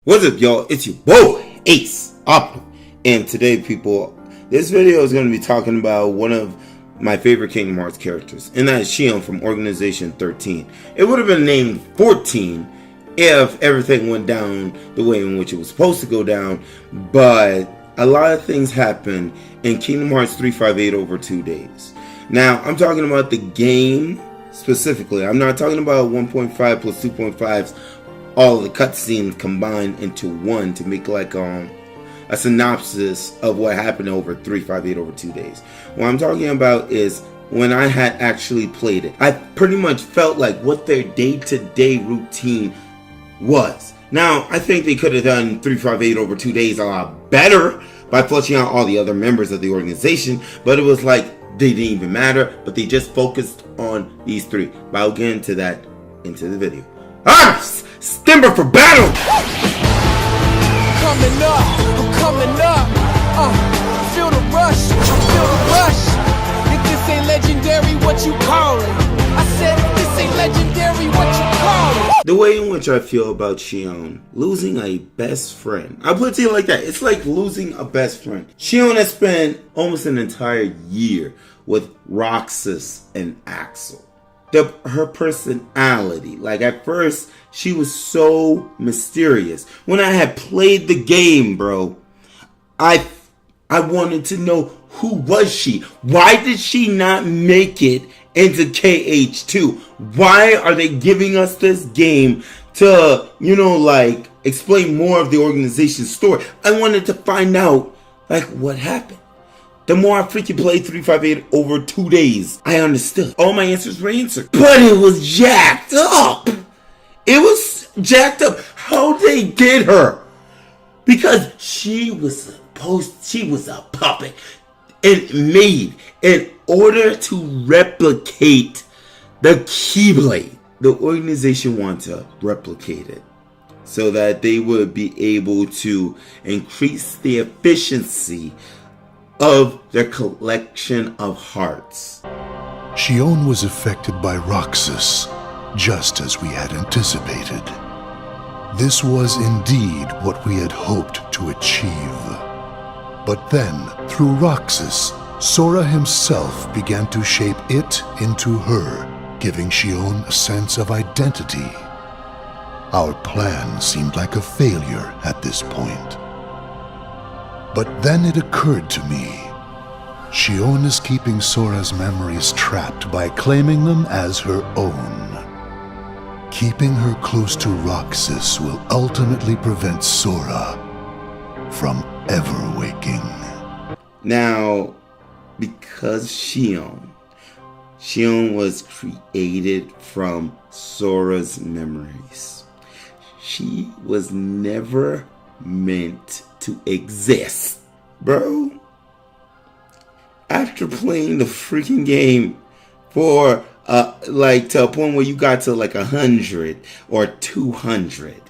What's up, y'all? It's your boy, Ace Operative. And today, people, this video is going to be talking about one of my favorite Kingdom Hearts characters, and that is Xion from Organization 13. It would have been named 14 if everything went down the way in which it was supposed to go down, but a lot of things happened in Kingdom Hearts 358 over 2 days. Now, I'm talking about the game specifically. I'm not talking about 1.5 plus 2.5s. All of the cutscenes combined into one to make like a synopsis of what happened over 358 over 2 days. What I'm talking about is when I had actually played it. I pretty much felt like what their day-to-day routine was. Now, I think they could have done 358 over 2 days a lot better by fleshing out all the other members of the organization, but it was like they didn't even matter, but they just focused on these three. But I'll get into that into the video. Stimber for battle! Coming up, I'm coming up. Feel the rush, feel the rush. If this ain't legendary, what you call it? I said, if this ain't legendary, what you call it? The way in which I feel about Xion, losing a best friend. I'll put it to you like that. It's like losing a best friend. Xion has spent almost an entire year with Roxas and Axel. Her personality, like at first she was so mysterious. When I had played the game, bro, I wanted to know, who was she? Why did she not make it into KH2? Why are they giving us this game to, like explain more of the organization's story? I wanted to find out like what happened. The more I freaking played 358 over 2 days, I understood. All my answers were answered. But it was jacked up. It was jacked up. How they get her? Because she was a puppet and made in order to replicate the Keyblade. The organization wanted to replicate it so that they would be able to increase the efficiency of their collection of hearts. Xion was affected by Roxas, just as we had anticipated. This was indeed what we had hoped to achieve. But then, through Roxas, Sora himself began to shape it into her, giving Xion a sense of identity. Our plan seemed like a failure at this point. But then it occurred to me, Xion is keeping Sora's memories trapped by claiming them as her own. Keeping her close to Roxas will ultimately prevent Sora from ever waking. Now, because Xion was created from Sora's memories, she was never meant to exist, bro. After playing the freaking game for to a point where you got to like 100 or 200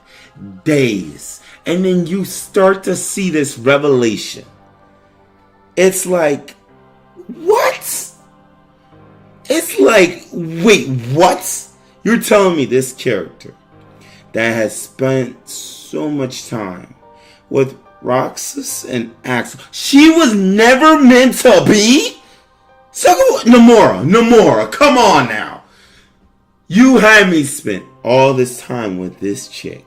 days, and then you start to see this revelation, it's like, what? It's like, wait, what? You're telling me this character that has spent so much time with Roxas and Axel, she was never meant to be? So, Nomura, come on now. You had me spend all this time with this chick.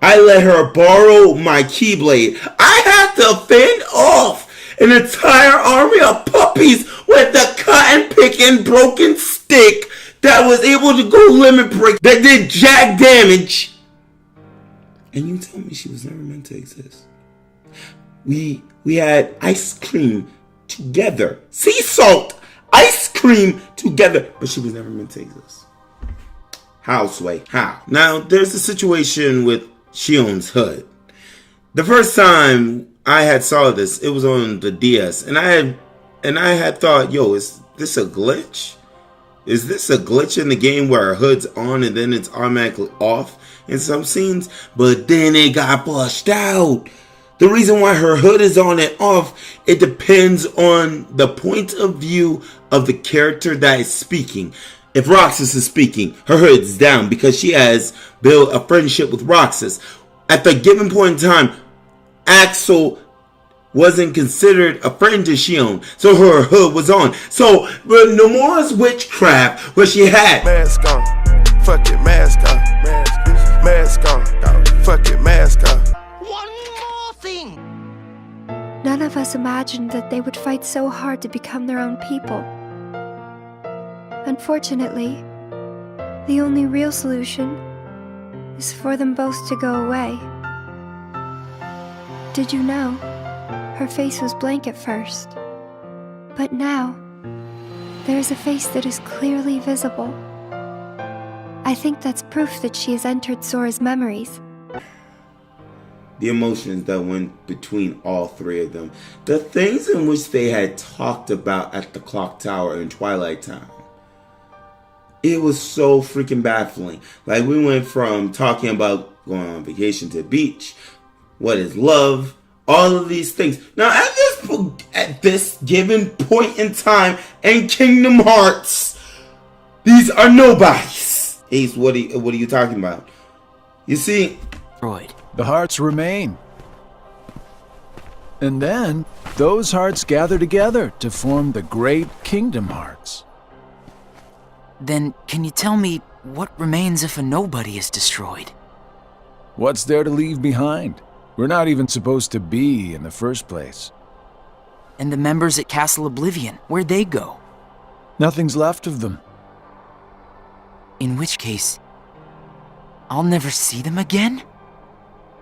I let her borrow my Keyblade. I had to fend off an entire army of puppies with the cotton-picking broken stick that was able to go limit break, that did jack damage. And you tell me she was never meant to exist. We had ice cream together. Sea salt ice cream together. But she was never meant to exist. How, Sway? How? Now, there's a situation with Xion's hood. The first time I had saw this, it was on the DS. And I had thought, yo, is this a glitch? Is this a glitch in the game where her hood's on and then it's automatically off in some scenes? But then it got flushed out. The reason why her hood is on and off, it depends on the point of view of the character that is speaking. If Roxas is speaking, her hood's down because she has built a friendship with Roxas. at the given point in time, Axel wasn't considered a friend to Xion, so her hood was on. So Nomura's witchcraft, where she had mask on, fuck it, mask on, mask on, fuck it, mask on. One more thing. None of us imagined that they would fight so hard to become their own people. Unfortunately, the only real solution is for them both to go away. Did you know? Her face was blank at first, but now, there is a face that is clearly visible. I think that's proof that she has entered Sora's memories. the emotions that went between all three of them. The things in which they had talked about at the clock tower in Twilight Town. It was so freaking baffling. Like, we went from talking about going on vacation to the beach, what is love, all of these things. Now, at this given point in time in Kingdom Hearts, these are nobodies. Ace, what are you talking about? You see, the hearts remain. And then, those hearts gather together to form the great Kingdom Hearts. Then, can you tell me what remains if a nobody is destroyed? What's there to leave behind? We're not even supposed to be in the first place. And the members at Castle Oblivion, where'd they go? Nothing's left of them. In which case, I'll never see them again?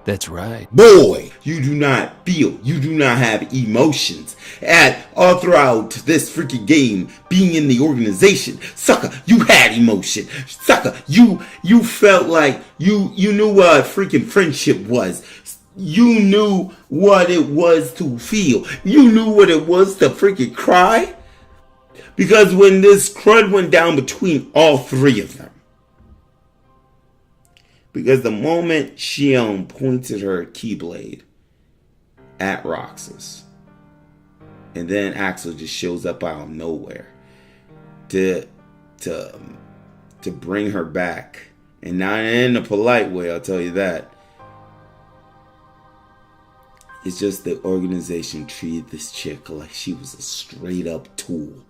That's right. boy, you do not feel, you do not have emotions. And all throughout this freaking game, being in the organization, sucker, you had emotion. Sucker, you felt like you knew what freaking friendship was. You knew what it was to feel. You knew what it was to freaking cry. Because when this crud went down between all three of them, because the moment Xion pointed her Keyblade at Roxas, and then Axel just shows up out of nowhere to bring her back, and not in a polite way, I'll tell you that. It's just the organization treated this chick like she was a straight up tool.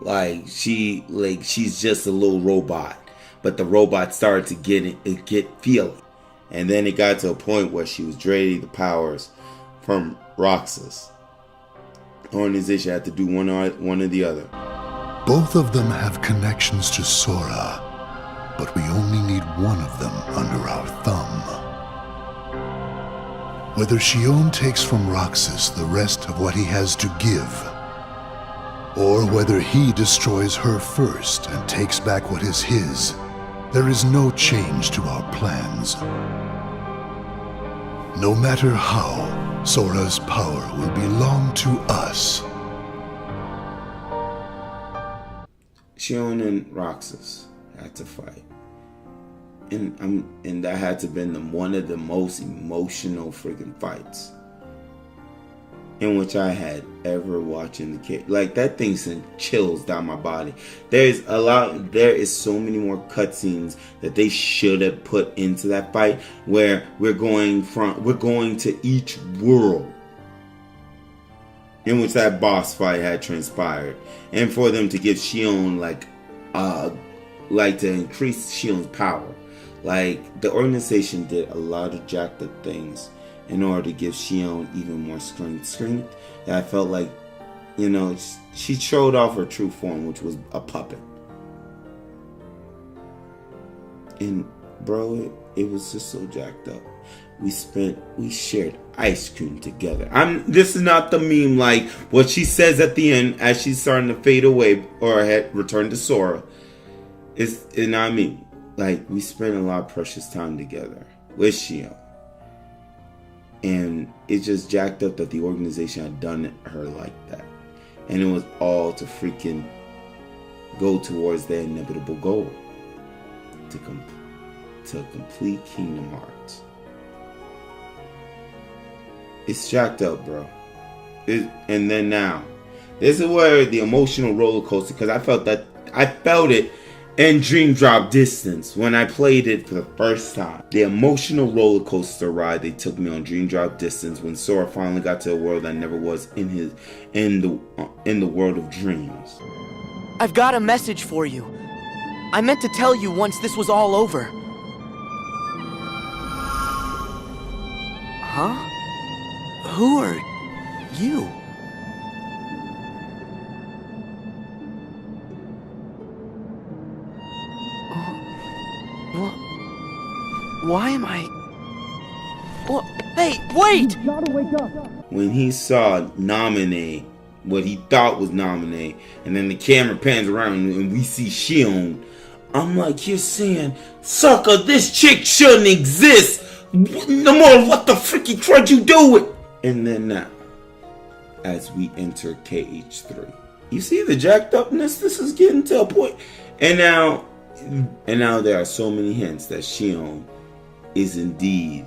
Like she's just a little robot. But the robot started to get feeling. And then it got to a point where she was draining the powers from Roxas. The organization had to do one or the other. Both of them have connections to Sora, but we only need one of them under our thumb. Whether Xion takes from Roxas the rest of what he has to give, or whether he destroys her first and takes back what is his, there is no change to our plans. No matter how, Sora's power will belong to us. Xion and Roxas had to fight. And that had to have been one of the most emotional freaking fights in which I had ever watching the kid. Like, that thing sent chills down my body. There is so many more cutscenes that they should have put into that fight, where we're going to each world in which that boss fight had transpired, and for them to give Xion to increase Xion's power. Like, the organization did a lot of jacked up things in order to give Xion even more strength. I felt like, she showed off her true form, which was a puppet. And bro, it was just so jacked up. We shared ice cream together. This is not the meme like what she says at the end as she's starting to fade away or had returned to Sora. Like, we spent a lot of precious time together with Xion. And it just jacked up that the organization had done her like that. And it was all to freaking go towards their inevitable goal. To complete Kingdom Hearts. It's jacked up, bro. And then now, this is where the emotional roller coaster, because I felt it And Dream Drop Distance, when I played it for the first time, the emotional roller coaster ride they took me on Dream Drop Distance when Sora finally got to a world I never was in the world of dreams. I've got a message for you. I meant to tell you once this was all over. Huh? Who are you? Why am I... What? Hey, wait! You gotta wake up! When he saw Naminé, what he thought was Naminé, and then the camera pans around and we see Xion, I'm like, you're saying, sucker, this chick shouldn't exist! No more, what the freaky crud you doing? And then now, as we enter KH3, you see the jacked upness? This is getting to a point. And now there are so many hints that Xion is indeed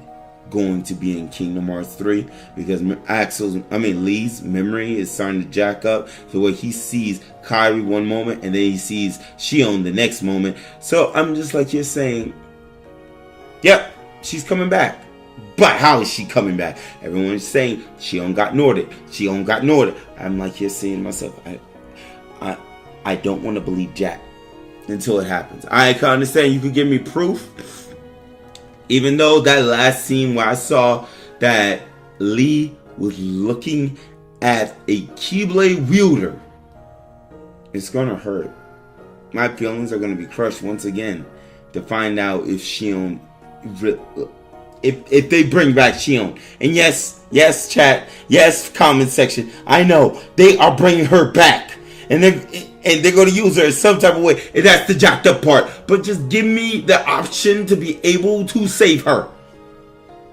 going to be in Kingdom Hearts 3 because Lee's memory is starting to jack up the way he sees Kairi one moment and then he sees Xion the next moment. So I'm just like, you're saying, yep, she's coming back. But how is she coming back? Everyone's saying Xion got Norded. Xion got Norded. I'm like, you're saying to myself, I don't want to believe Jack until it happens. I can understand you could give me proof. Even though that last scene where I saw that Lee was looking at a Keyblade wielder, it's gonna hurt. My feelings are gonna be crushed once again to find out if Xion, if they bring back Xion. And yes, chat, yes, comment section. I know they are bringing her back, and they're going to use her in some type of way, and that's the jacked up part. But just give me the option to be able to save her.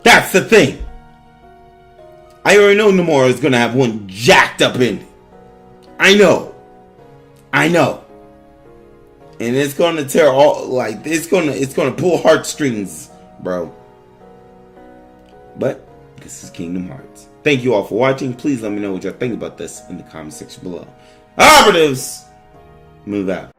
That's the thing. I already know Nomura is going to have one jacked up ending. I know. And it's going to tear all, like, it's going to pull heartstrings, bro. But this is Kingdom Hearts. Thank you all for watching. Please let me know what y'all think about this in the comment section below. Operatives, move out.